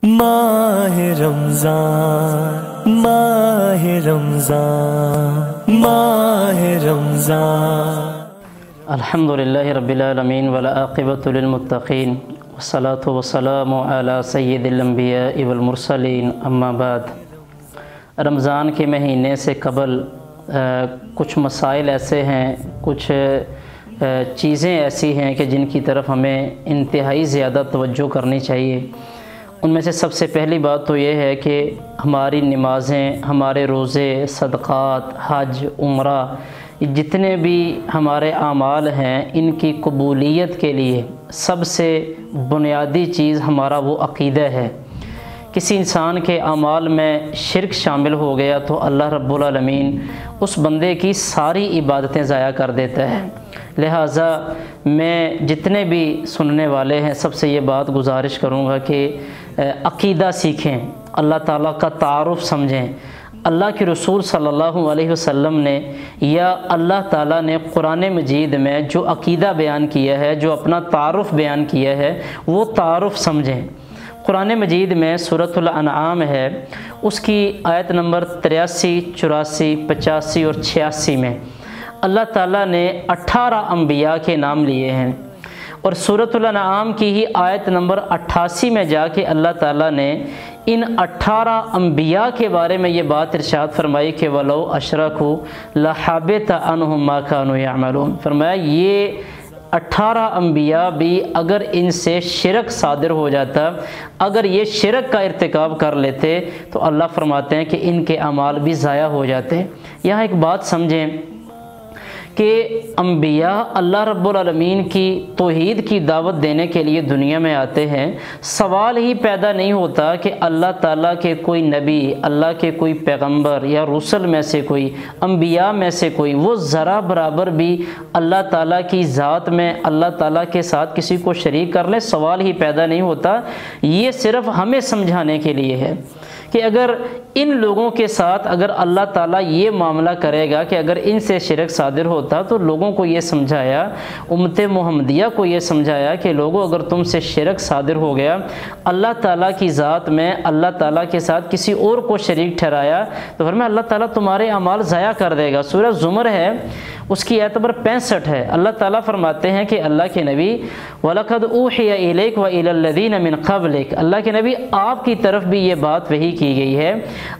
ماہ رمضان ماہ رمضان ماہ رمضان الحمدللہ رب العالمین والعاقبۃ للمتقین والصلاة والسلام علی سید الانبیاء والمرسلین اما بعد۔ رمضان کے مہینے سے قبل کچھ مسائل ایسے ہیں، کچھ چیزیں ایسی ہیں کہ جن کی طرف ہمیں انتہائی زیادہ توجہ کرنی چاہیے۔ ان میں سے سب سے پہلی بات تو یہ ہے کہ ہماری نمازیں، ہمارے روزے، صدقات، حج، عمرہ، جتنے بھی ہمارے اعمال ہیں، ان کی قبولیت کے لیے سب سے بنیادی چیز ہمارا وہ عقیدہ ہے۔ کسی انسان کے اعمال میں شرک شامل ہو گیا تو اللہ رب العالمین اس بندے کی ساری عبادتیں ضائع کر دیتا ہے۔ لہٰذا میں جتنے بھی سننے والے ہیں سب سے یہ بات گزارش کروں گا کہ عقیدہ سیکھیں، اللہ تعالیٰ کا تعارف سمجھیں۔ اللہ کے رسول صلی اللہ علیہ وسلم نے یا اللہ تعالیٰ نے قرآن مجید میں جو عقیدہ بیان کیا ہے، جو اپنا تعارف بیان کیا ہے، وہ تعارف سمجھیں۔ قرآن مجید میں سورۃ الانعام ہے، اس کی آیت نمبر 83، 84، 85 اور 86 میں اللہ تعالیٰ نے 18 انبیاء کے نام لیے ہیں، اور سورۃ الانعام کی ہی آیت نمبر 88 میں جا کے اللہ تعالیٰ نے ان 18 انبیاء کے بارے میں یہ بات ارشاد فرمائی کہ وَلَوْ أَشْرَكُوا لَحَبِطَ عَنْهُمْ مَا كَانُوا يَعْمَلُونَ۔ فرمایا یہ 18 انبیاء بھی اگر ان سے شرک صادر ہو جاتا، اگر یہ شرک کا ارتکاب کر لیتے تو اللہ فرماتے ہیں کہ ان کے اعمال بھی ضائع ہو جاتے۔ یہاں ایک بات سمجھیں کہ انبیاء اللہ رب العالمین کی توحید کی دعوت دینے کے لیے دنیا میں آتے ہیں۔ سوال ہی پیدا نہیں ہوتا کہ اللہ تعالیٰ کے کوئی نبی، اللہ کے کوئی پیغمبر یا رسل میں سے کوئی، انبیاء میں سے کوئی، وہ ذرا برابر بھی اللہ تعالیٰ کی ذات میں اللہ تعالیٰ کے ساتھ کسی کو شریک کر لے، سوال ہی پیدا نہیں ہوتا۔ یہ صرف ہمیں سمجھانے کے لیے ہے کہ اگر ان لوگوں کے ساتھ اگر اللہ تعالیٰ یہ معاملہ کرے گا کہ اگر ان سے شرک صادر ہوتا تو لوگوں کو یہ سمجھایا، امت محمدیہ کو یہ سمجھایا کہ لوگوں اگر تم سے شرک صادر ہو گیا، اللہ تعالیٰ کی ذات میں اللہ تعالیٰ کے ساتھ کسی اور کو شریک ٹھہرایا تو فرمایا اللہ تعالیٰ تمہارے اعمال ضائع کر دے گا۔ سورہ زمر ہے، اس کی آیت نمبر 65 ہے، اللہ تعالیٰ فرماتے ہیں کہ اللہ کے نبی وَلَقَدْ أُوحِيَ إِلَيْكَ وَإِلَى الَّذِينَ مِن قَبْلِكَ، اللہ کے نبی آپ کی طرف بھی یہ بات وحی کی گئی ہے،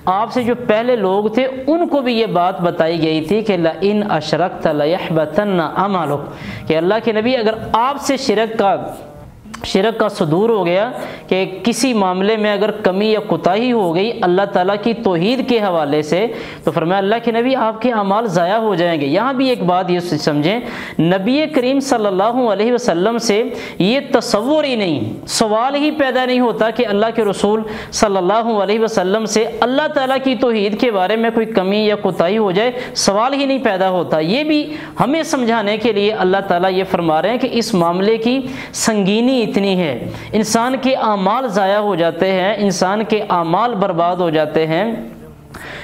آپ سے جو پہلے لوگ تھے ان کو بھی یہ بات بتائی گئی تھی کہ لَإِنْ أَشْرَكْتَ لَيَحْبَطَنَّ عَمَلُكَ، کہ اللہ کے نبی اگر آپ سے شرک کا صدور ہو گیا کہ کسی معاملے میں اگر کمی یا کوتاہی ہو گئی اللہ تعالیٰ کی توحید کے حوالے سے تو فرمایا اللہ کے نبی آپ کے اعمال ضائع ہو جائیں گے۔ یہاں بھی ایک بات یہ سمجھیں، نبی کریم صلی اللہ علیہ وسلم سے یہ تصور ہی نہیں، سوال ہی پیدا نہیں ہوتا کہ اللہ کے رسول صلی اللہ علیہ وسلم سے اللہ تعالیٰ کی توحید کے بارے میں کوئی کمی یا کوتاہی ہو جائے، سوال ہی نہیں پیدا ہوتا۔ یہ بھی ہمیں سمجھانے کے لیے اللہ تعالیٰ یہ فرما رہے ہیں کہ اس معاملے کی سنگینی اتنی ہے، انسان کے اعمال ضائع ہو جاتے ہیں، انسان کے اعمال برباد ہو جاتے ہیں۔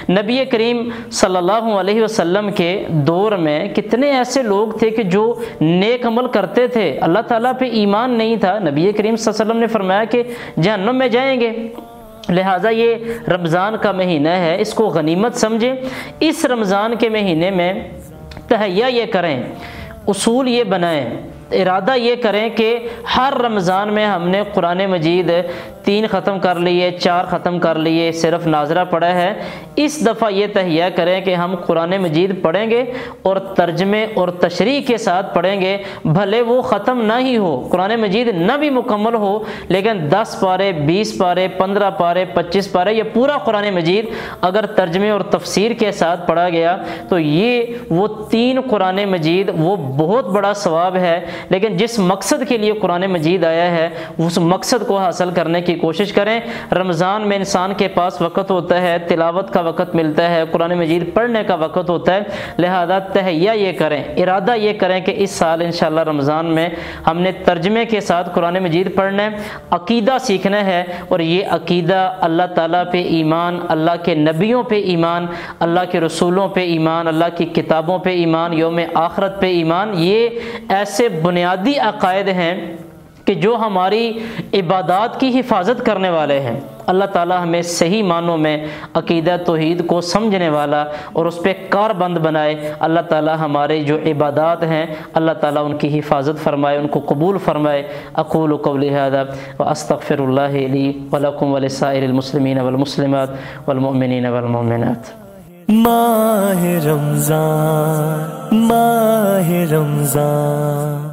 نبی کریم صلی اللہ علیہ وسلم کے دور میں کتنے ایسے لوگ تھے کہ جو نیک عمل کرتے تھے، اللہ تعالیٰ پہ ایمان نہیں تھا، نبی کریم صلی اللہ علیہ وسلم نے فرمایا کہ جہنم میں جائیں گے۔ لہٰذا یہ رمضان کا مہینہ ہے، اس کو غنیمت سمجھیں۔ اس رمضان کے مہینے میں تہیہ یہ کریں، اصول یہ بنائیں، ارادہ یہ کریں کہ ہر رمضان میں ہم نے قرآن مجید 3 ختم کر لیے، 4 ختم کر لیے، صرف ناظرہ پڑھا ہے، اس دفعہ یہ تہیہ کریں کہ ہم قرآن مجید پڑھیں گے اور ترجمے اور تشریح کے ساتھ پڑھیں گے، بھلے وہ ختم نہ ہی ہو، قرآن مجید نہ بھی مکمل ہو، لیکن 10 پارے، 20 پارے، 15 پارے، 25 پارے، یہ پورا قرآن مجید اگر ترجمے اور تفسیر کے ساتھ پڑھا گیا تو یہ وہ 3 قرآن مجید وہ بہت بڑا ثواب ہے۔ لیکن جس مقصد کے لیے قرآن مجید آیا ہے اس مقصد کو حاصل کرنے کی کوشش کریں۔ رمضان میں انسان کے پاس وقت ہوتا ہے، تلاوت کا وقت ملتا ہے، قرآن مجید پڑھنے کا وقت ہوتا ہے، لہذا تہیہ یہ کریں، ارادہ یہ کریں کہ اس سال انشاءاللہ رمضان میں ہم نے ترجمے کے ساتھ قرآن مجید پڑھنا ہے، عقیدہ سیکھنا ہے، اور یہ عقیدہ اللہ تعالیٰ پہ ایمان، اللہ کے نبیوں پہ ایمان، اللہ کے رسولوں پہ ایمان، اللہ کی کتابوں پہ ایمان، یوم آخرت پہ ایمان، یہ ایسے بنیادی عقائد ہیں کہ جو ہماری عبادات کی حفاظت کرنے والے ہیں۔ اللہ تعالی ہمیں صحیح معنوں میں عقیدہ توحید کو سمجھنے والا اور اس پہ کاربند بنائے۔ اللہ تعالی ہمارے جو عبادات ہیں اللہ تعالی ان کی حفاظت فرمائے، ان کو قبول فرمائے۔ اقول قولی ھذا واستغفر اللہ لی ولکم ولسائر المسلمین والمسلمات والمؤمنین والمؤمنات۔ ماہ رمضان، ماہ رمضان۔